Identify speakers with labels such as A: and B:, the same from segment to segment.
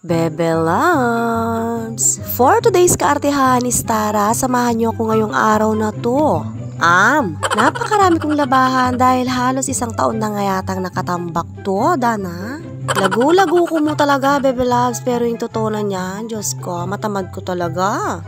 A: Bebe Loves! For today's kaartehan is Tara, samahan niyo ako ngayong araw na to. Napakarami kong labahan dahil halos isang taon na nga yatang nakatambak to, Dana. Lagu-lagu ko mo talaga, Bebe Loves, pero yung totoo na niyan, Diyos ko, matamad ko talaga.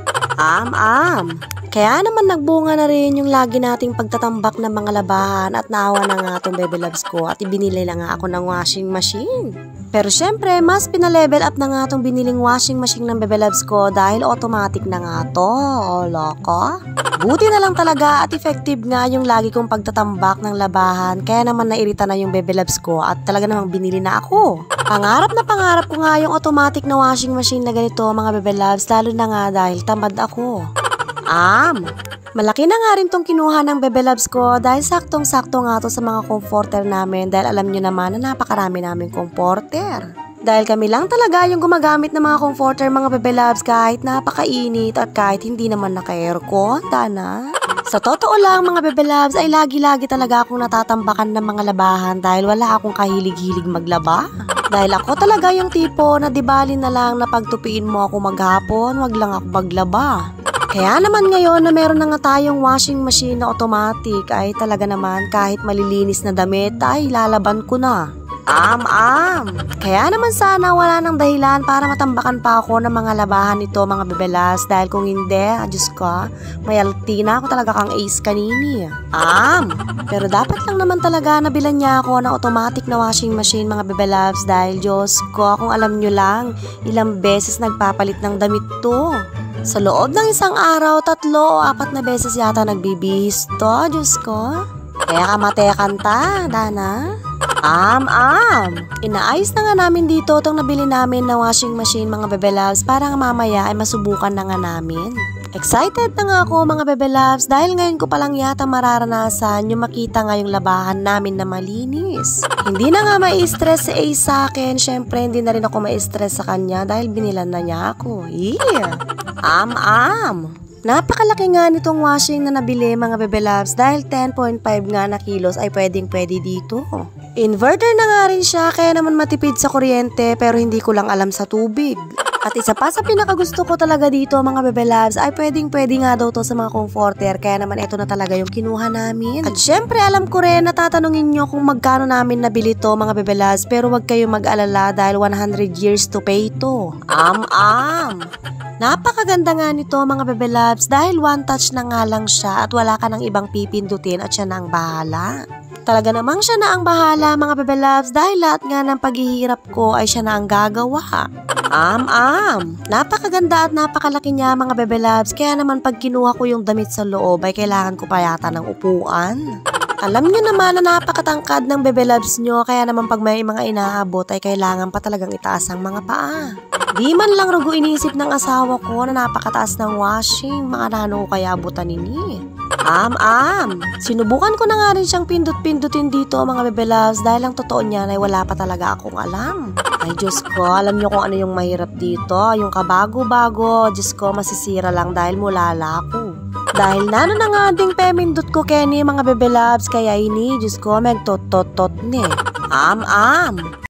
A: Kaya naman nagbunga na rin yung lagi nating pagtatambak ng mga labahan at naawa na nga itong Bebe Loves ko at ibinili na nga ako ng washing machine. Pero syempre, mas pinalevel up na nga itong biniling washing machine ng Bebe Loves ko dahil automatic na nga to. O, loko. Buti na lang talaga at effective nga yung lagi kong pagtatambak ng labahan kaya naman nairita na yung Bebe Loves ko at talaga namang binili na ako. Pangarap ko nga yung automatic na washing machine na ganito mga Bebe Loves, lalo na nga dahil tamad ako. Malaki na nga rin tong kinuha ng Bebe Loves ko dahil saktong-sakto nga to sa mga comforter namin dahil alam nyo naman na napakarami namin comforter. Dahil kami lang talaga yung gumagamit ng mga comforter mga Bebe Loves kahit napakainit at kahit hindi naman naka-aircon, Dana. Sa totoo lang mga Bebe Loves ay lagi-lagi talaga akong natatambakan ng mga labahan dahil wala akong kahilig-hilig maglaba. Dahil ako talaga yung tipo na dibali na lang na pagtupiin mo ako maghapon, wag lang ako maglaba. Kaya naman ngayon na meron na nga tayong washing machine na automatic ay talaga naman kahit malilinis na damit ay lalaban ko na. Kaya naman sana wala nang dahilan para matambakan pa ako ng mga labahan nito mga Bebe Loves dahil kung hindi, Diyos ko, mayalti na ako talaga kang ace kanini. Pero dapat lang naman talaga nabilan niya ako ng automatic na washing machine mga Bebe Loves dahil Diyos ko, kung alam nyo lang, ilang beses nagpapalit ng damit to. Sa loob ng isang araw, 3 o 4 na beses yata nagbibihis to, Diyos ko. Kaya kamatekan ta, Dana. Inaayos na nga namin dito itong nabili namin na washing machine mga Bebe Loves para nga mamaya ay masubukan na nga namin. Excited na nga ako mga Bebe Loves dahil ngayon ko palang yata mararanasan yung makita nga yung labahan namin na malinis. Hindi na nga mai-stress si Ace sa akin, syempre hindi na rin ako mai-stress sa kanya dahil binilan na niya ako. Napakalaki nga nitong washing na nabili mga Bebe Loves dahil 10.5 nga na kilos ay pwedeng-pwede dito. Inverter na nga rin siya kaya naman matipid sa kuryente pero hindi ko lang alam sa tubig. At isa pa sa pinakagusto ko talaga dito mga Bebe Loves ay pwedeng-pwede nga daw to sa mga comforter kaya naman ito na talaga yung kinuha namin. At syempre alam ko rin na tatanungin nyo kung magkano namin nabili to mga Bebe Loves pero wag kayong mag-alala dahil 100 years to pay to. Napakaganda nga nito mga Bebe Loves dahil one touch na nga lang siya at wala ka ng ibang pipindutin at siya na ang bahala. Talaga namang siya na ang bahala mga Bebe Loves dahil lahat nga ng paghihirap ko ay siya na ang gagawa. Napakaganda at napakalaki niya mga Bebe Loves kaya naman pag kinuha ko yung damit sa loob ay kailangan ko pa yata ng upuan. Alam niyo naman na napakatangkad ng Bebe Loves nyo kaya naman pag may mga inaabot ay kailangan pa talagang itaas ang mga paa. Di man lang rugo inisip ng asawa ko na napakataas ng washing, mga nano ko kaya abutan nini. Sinubukan ko na nga rin siyang pindot-pindutin dito mga Bebe Loves dahil ang totoo niyan ay wala pa talaga akong alam. Ay Diyos ko, alam niyo kung ano yung mahirap dito, yung kabago-bago, Diyos ko masisira lang dahil mulala ako. Dahil nano na nga ding pemindot ko Kenny mga Bebe Loves kaya ini, Diyos ko, magtot-tot-tot ni.